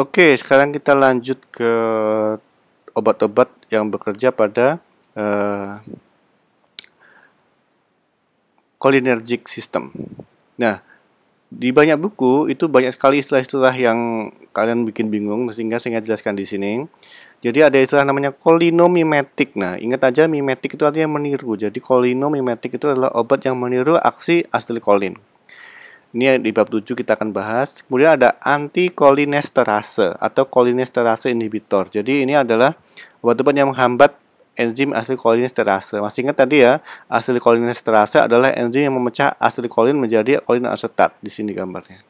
Oke, sekarang kita lanjut ke obat-obat yang bekerja pada cholinergic system. Nah, di banyak buku itu banyak sekali istilah-istilah yang kalian bikin bingung, sehingga saya jelaskan di sini. Jadi ada istilah namanya cholinomimetic. Nah, ingat aja mimetic itu artinya meniru. Jadi cholinomimetic itu adalah obat yang meniru aksi asetilkolin. Ini di bab 7 kita akan bahas. Kemudian ada anticholinesterase atau cholinesterase inhibitor. Jadi ini adalah obat-obat yang menghambat enzim asetilcholinesterase. Masih ingat tadi ya, asetilcholinesterase adalah enzim yang memecah asetilkolin menjadi kolin asetat. Di sini gambarnya.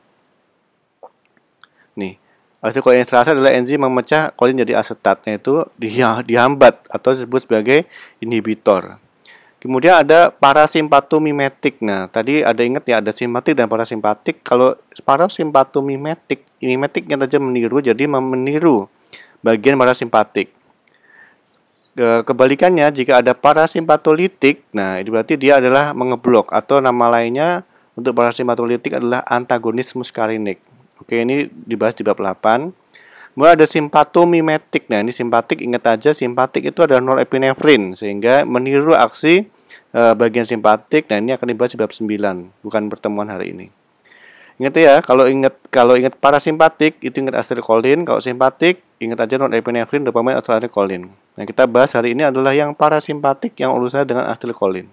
Nih, asetilcholinesterase adalah enzim memecah kolin jadi asetat, yaitu dihambat atau disebut sebagai inhibitor. Kemudian ada parasimpatomimetik. Nah, tadi ada ingat ya, ada simpatik dan parasimpatik. Kalau parasimpatomimetik, mimetiknya saja meniru, jadi meniru bagian parasimpatik. Kebalikannya, jika ada parasimpatolitik, nah ini berarti dia adalah mengeblok, atau nama lainnya untuk parasimpatolitik adalah antagonis muskarinik. Oke, ini dibahas di bab 8. Kemudian ada simpatomimetik. Nah, ini simpatik, ingat aja simpatik itu adalah norepinefrin, sehingga meniru aksi bagian simpatik. Nah, ini akan dibahas di bab 9, bukan pertemuan hari ini. Ingat ya, kalau ingat parasimpatik itu ingat asetilkolin, kalau simpatik ingat aja norepinefrin, dopamin atau asetilkolin. Nah, kita bahas hari ini adalah yang parasimpatik yang urusannya dengan asetilkolin.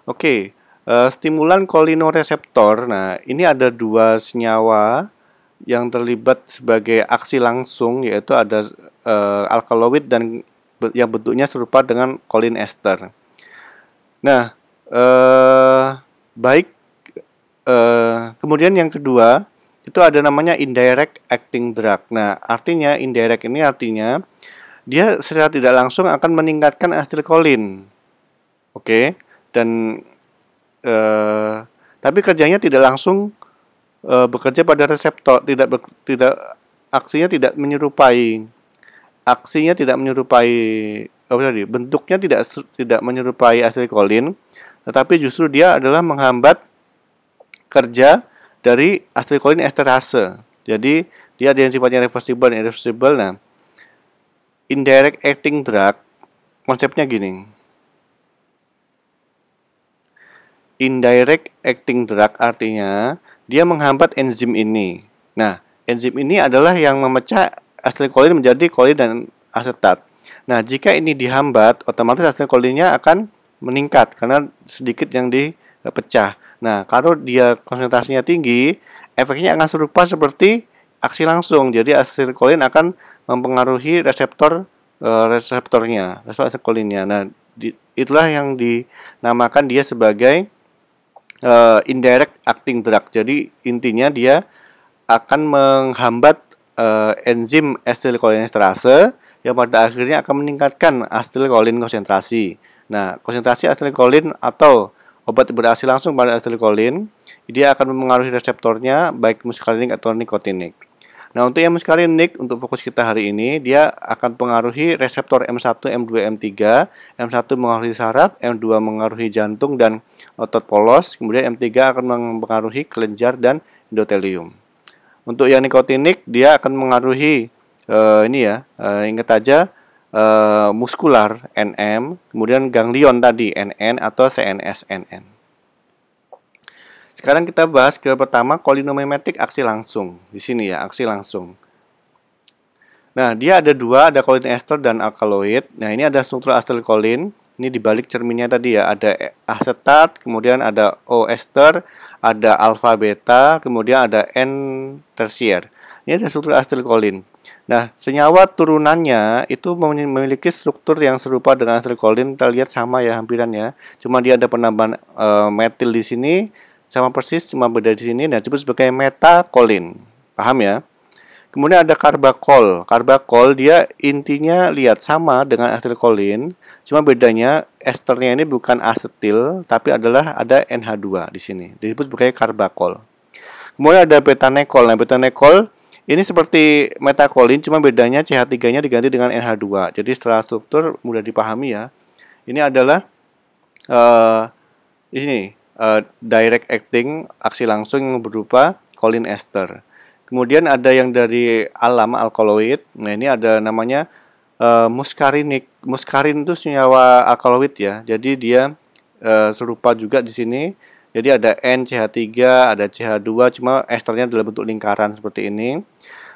Oke, stimulan kolinoreseptor. Nah, ini ada dua senyawa yang terlibat sebagai aksi langsung, yaitu ada alkaloid dan yang bentuknya serupa dengan kolin ester. Nah, kemudian yang kedua itu ada namanya indirect acting drug. Nah, artinya indirect ini artinya dia secara tidak langsung akan meningkatkan asetilkolin. Oke, dan tapi kerjanya tidak langsung bekerja pada reseptor, aksinya tidak menyerupai bentuknya tidak menyerupai asetilkolin, tetapi justru dia adalah menghambat kerja dari asetilkolin esterase. Jadi dia ada yang sifatnya reversible dan irreversible. Nah, indirect acting drug konsepnya gini. Indirect acting drug artinya dia menghambat enzim ini. Nah, enzim ini adalah yang memecah asetilkolin menjadi kolin dan asetat. Nah, jika ini dihambat, otomatis asetilkolinnya akan meningkat karena sedikit yang dipecah. Nah, kalau dia konsentrasinya tinggi, efeknya akan serupa seperti aksi langsung. Jadi asetilkolin akan mempengaruhi reseptor asetilkolinnya. Nah, itulah yang dinamakan dia sebagai indirect acting drug. Jadi intinya dia akan menghambat enzim asetilcholinesterase yang pada akhirnya akan meningkatkan asetilkolin konsentrasi. Nah, konsentrasi asetilkolin atau obat beraksi langsung pada asetilkolin, dia akan mempengaruhi reseptornya baik muskarinik atau nikotinik. Nah, untuk yang muskarinik, untuk fokus kita hari ini, dia akan mempengaruhi reseptor M1, M2, M3. M1 mengaruhi saraf, M2 mengaruhi jantung dan otot polos, kemudian M3 akan mempengaruhi kelenjar dan endotelium. Untuk yang nikotinik, dia akan mengaruhi ingat aja muskular NM, kemudian ganglion tadi NN atau CNS NN. Sekarang kita bahas ke pertama cholinomimetic aksi langsung. Di sini ya, aksi langsung. Nah, dia ada dua, ada kolin ester dan alkaloid. Nah, ini ada struktur asetilkolin. Ini di balik cerminnya tadi ya, ada asetat, kemudian ada O ester, ada alfa beta, kemudian ada N tersier. Ini ada struktur asetilkolin. Nah, senyawa turunannya itu memiliki struktur yang serupa dengan asetilkolin. Kita lihat sama ya, hampiran ya. Cuma dia ada penambahan metil di sini, sama persis, cuma beda di sini. Nah, disebut sebagai metakolin. Paham ya? Kemudian ada karbakol. Karbakol dia intinya lihat sama dengan asetilkolin, cuma bedanya esternya ini bukan asetil, tapi adalah ada NH2 di sini. Disebut sebagai karbakol. Kemudian ada betanekol. Nah, betanekol ini seperti metakolin, cuma bedanya CH3-nya diganti dengan NH2. Jadi setelah struktur mudah dipahami ya. Ini adalah direct acting, aksi langsung yang berupa kolin ester. Kemudian ada yang dari alam alkaloid. Nah, ini ada namanya muskarinik. Muskarin itu senyawa alkaloid ya. Jadi dia serupa juga di sini. Jadi ada NCH3, ada CH2, cuma esternya dalam bentuk lingkaran seperti ini.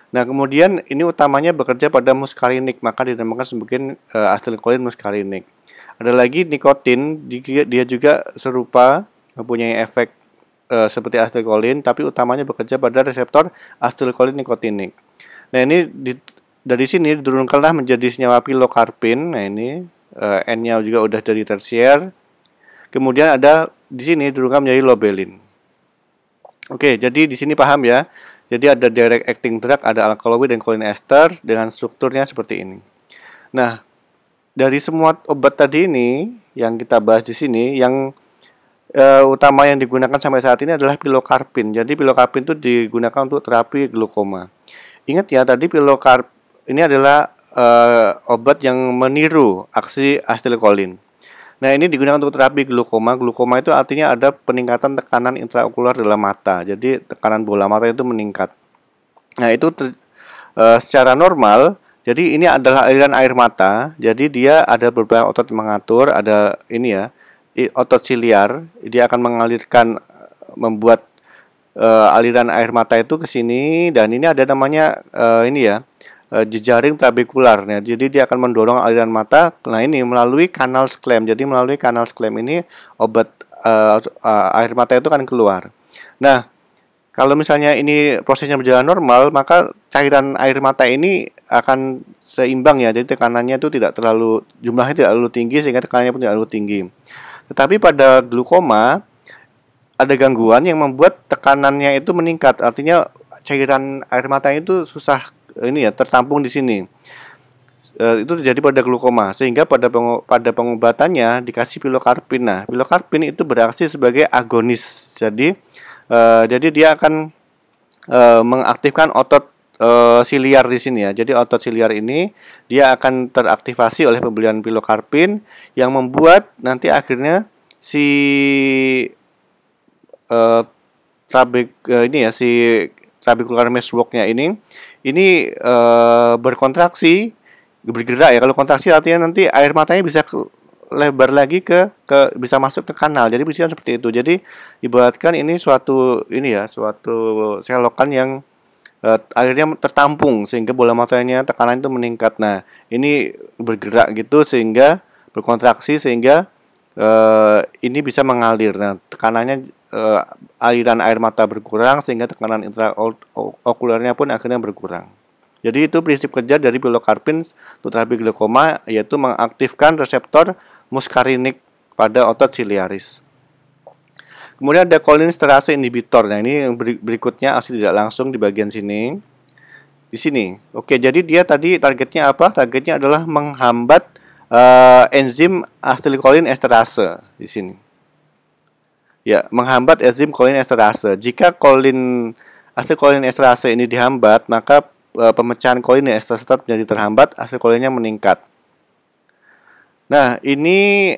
Nah, kemudian ini utamanya bekerja pada muskarinik, maka dinamakan sebagai asetilkolin muskarinik. Ada lagi nikotin, dia juga serupa, mempunyai efek seperti asetilkolin, tapi utamanya bekerja pada reseptor asetilkolin nikotinik. Nah, ini dari sini diturunkanlah menjadi senyawa pilokarpin. Nah, ini N-nya juga udah dari tersier. Kemudian ada di sini diturunkan menjadi lobelin. Oke, jadi di sini paham ya. Jadi ada direct acting drug, ada alkaloid dan kolinester dengan strukturnya seperti ini. Nah, dari semua obat tadi ini yang kita bahas di sini, yang utama yang digunakan sampai saat ini adalah pilokarpin. Jadi pilokarpin itu digunakan untuk terapi glukoma. Ingat ya, tadi ini adalah obat yang meniru aksi asetilkolin. Nah, ini digunakan untuk terapi glukoma. Glukoma itu artinya ada peningkatan tekanan intraokular dalam mata. Jadi tekanan bola mata itu meningkat. Nah, itu secara normal. Jadi ini adalah aliran air mata. Jadi dia ada beberapa otot yang mengatur. Ada ini ya, otot siliar. Dia akan mengalirkan, membuat aliran air mata itu ke sini. Dan ini ada namanya ini ya, jejaring trabekular. Nah, jadi dia akan mendorong aliran mata. Nah, ini melalui kanal sklem. Jadi melalui kanal sklem ini obat air mata itu akan keluar. Nah, kalau misalnya ini prosesnya berjalan normal, maka cairan air mata ini akan seimbang ya. Jadi tekanannya itu tidak terlalu, jumlahnya tidak terlalu tinggi sehingga tekanannya pun tidak terlalu tinggi. Tetapi pada glukoma ada gangguan yang membuat tekanannya itu meningkat. Artinya cairan air mata itu susah ini ya, tertampung di sini. Itu terjadi pada glukoma, sehingga pada pengobatannya dikasih pilokarpin. Nah, pilokarpin itu beraksi sebagai agonis. Jadi dia akan mengaktifkan otot siliar di sini ya. Jadi otot siliar ini dia akan teraktivasi oleh pemberian pilokarpin yang membuat nanti akhirnya si trabecular meshwork-nya ini berkontraksi, bergerak ya. Kalau kontraksi artinya nanti air matanya bisa lebar lagi bisa masuk ke kanal. Jadi bisa seperti itu. Jadi ibaratkan ini suatu selokan yang akhirnya tertampung sehingga bola matanya tekanan itu meningkat. Nah, ini bergerak gitu sehingga berkontraksi sehingga ini bisa mengalir. Nah, tekanannya aliran air mata berkurang sehingga tekanan intraokularnya pun akhirnya berkurang. Jadi itu prinsip kerja dari pilokarpin untuk terapi glaukoma, yaitu mengaktifkan reseptor muskarinik pada otot siliaris. Kemudian ada kolinesterase inhibitor. Nah, ini yang berikutnya aksi tidak langsung di bagian sini. Di sini. Oke, jadi dia tadi targetnya apa? Targetnya adalah menghambat enzim asetilkolin esterase di sini. Ya, menghambat enzim kolinesterase. Jika asetilkolin esterase ini dihambat, maka pemecahan kolinesterase menjadi terhambat, asetilkolinnya meningkat. Nah, ini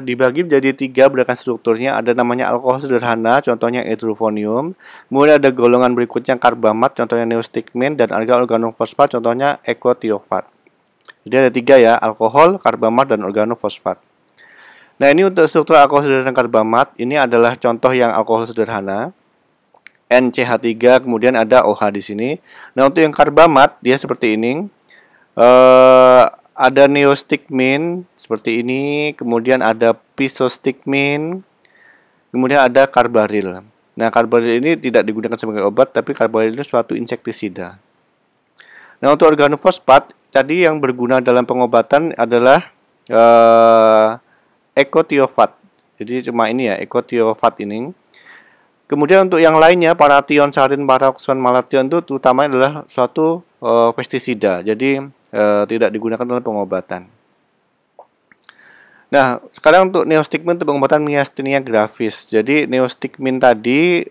dibagi menjadi 3 berdasarkan strukturnya. Ada namanya alkohol sederhana, contohnya hydrofonium. Kemudian ada golongan berikutnya karbamat, contohnya neostigmin, dan argan organofosfat, contohnya ekotiofat. Jadi ada 3 ya, alkohol, karbamat, dan organofosfat. Nah, ini untuk struktur alkohol sederhana karbamat, ini adalah contoh yang alkohol sederhana. NCH3, kemudian ada OH di sini. Nah, untuk yang karbamat, dia seperti ini. Ada neostigmin seperti ini, kemudian ada pisostigmin, kemudian ada karbaril. Nah, karbaril ini tidak digunakan sebagai obat, tapi karbaril ini suatu insektisida. Nah, untuk organofosfat, tadi yang berguna dalam pengobatan adalah ekotiofat. Jadi cuma ini ya, ekotiofat ini. Kemudian untuk yang lainnya, paration, sarin, paraxon, malathion itu terutama adalah suatu pestisida. Jadi tidak digunakan dalam pengobatan. Nah, sekarang untuk neostigmin untuk pengobatan myasthenia gravis. Jadi neostigmin tadi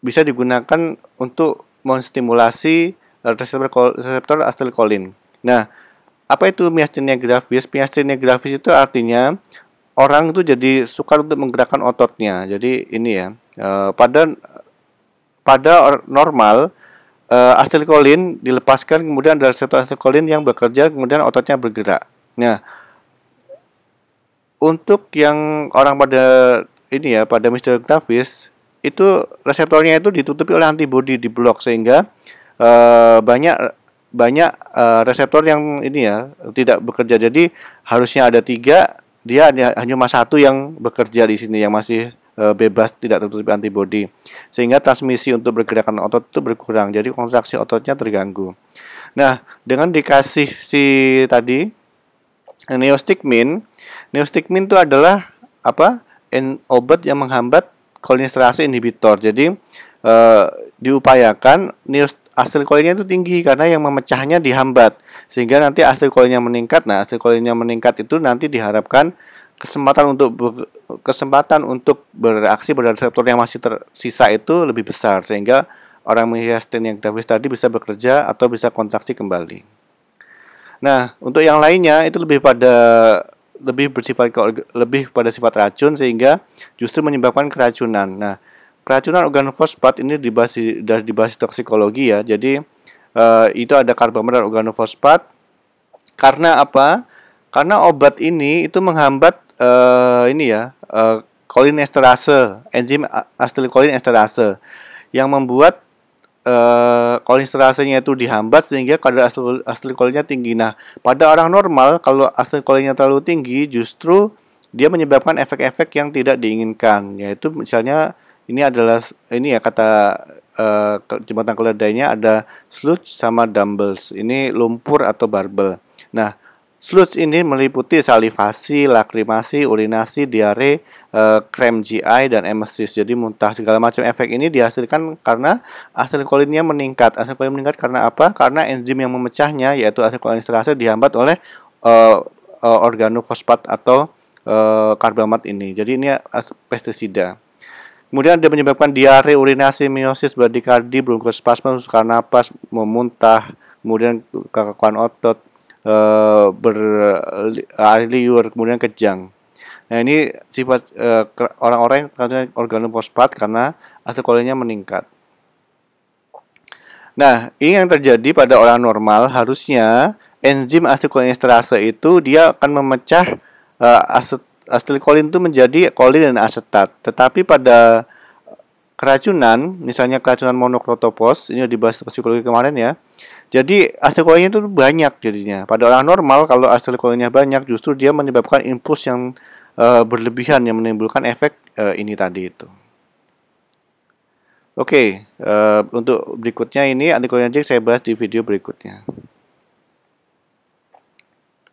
bisa digunakan untuk menstimulasi reseptor asetilkolin. Nah, apa itu myasthenia gravis? Myasthenia gravis itu artinya orang itu jadi sukar untuk menggerakkan ototnya. Jadi ini ya, pada pada normal asetilkolin dilepaskan, kemudian ada reseptor asetilkolin yang bekerja, kemudian ototnya bergerak. Nah, untuk yang orang pada ini ya, pada myasthenia gravis itu reseptornya itu ditutupi oleh antibodi, di blok, sehingga banyak reseptor yang ini ya tidak bekerja. Jadi harusnya ada 3, dia hanya cuma 1 yang bekerja di sini, yang masih bebas, tidak tertutupi antibodi, sehingga transmisi untuk pergerakan otot itu berkurang. Jadi kontraksi ototnya terganggu. Nah, dengan dikasih si tadi neostigmin itu adalah apa? Obat yang menghambat kolinesterase inhibitor. Jadi diupayakan asetilkolinnya itu tinggi karena yang memecahnya dihambat, sehingga nanti asetilkolinnya meningkat. Nah, asetilkolinnya meningkat itu nanti diharapkan kesempatan untuk bereaksi pada reseptor yang masih tersisa itu lebih besar, sehingga orang myasthenia gravis tadi bisa bekerja atau bisa kontraksi kembali. Nah, untuk yang lainnya itu lebih pada sifat racun, sehingga justru menyebabkan keracunan. Nah, keracunan organofosfat ini dibahas toksikologi ya. Jadi itu ada karbamida dan organofosfat. Karena apa? Karena obat ini itu menghambat kolinesterase, enzim asetilkolin esterase, yang membuat kolinesterasenya itu dihambat sehingga kadar asetilkolinnya tinggi. Nah, pada orang normal kalau asetilkolinnya terlalu tinggi justru dia menyebabkan efek-efek yang tidak diinginkan, yaitu misalnya kata jembatan keledainya ada sludge sama dumbbells. Ini lumpur atau barbel. Nah, sludge ini meliputi salivasi, lakrimasi, urinasi, diare, krem GI, dan emesis. Jadi muntah. Segala macam efek ini dihasilkan karena asetilkolinnya meningkat. Asetilkolin meningkat karena apa? Karena enzim yang memecahnya, yaitu asetilkolinesterase, dihambat oleh organofosfat atau karbamat ini. Jadi ini pestisida. Kemudian dia menyebabkan diare, urinasi, meiosis, bradikardi, bronkospasme, susah napas, memuntah, kemudian kekakuan otot, air liur, kemudian kejang. Nah, ini sifat orang-orang yang terkena organofosfat karena asetilkolinnya meningkat. Nah, ini yang terjadi pada orang normal. Harusnya enzim asetilkolinesterase itu dia akan memecah asetilkolin itu menjadi kolin dan asetat. Tetapi pada keracunan, misalnya keracunan monokrotopos, ini dibahas psikologi kemarin ya. Jadi asetilkolinnya itu banyak jadinya. Pada orang normal kalau asetilkolinnya banyak justru dia menyebabkan impuls yang berlebihan yang menimbulkan efek ini tadi itu. Oke, untuk berikutnya ini anticholinergic saya bahas di video berikutnya.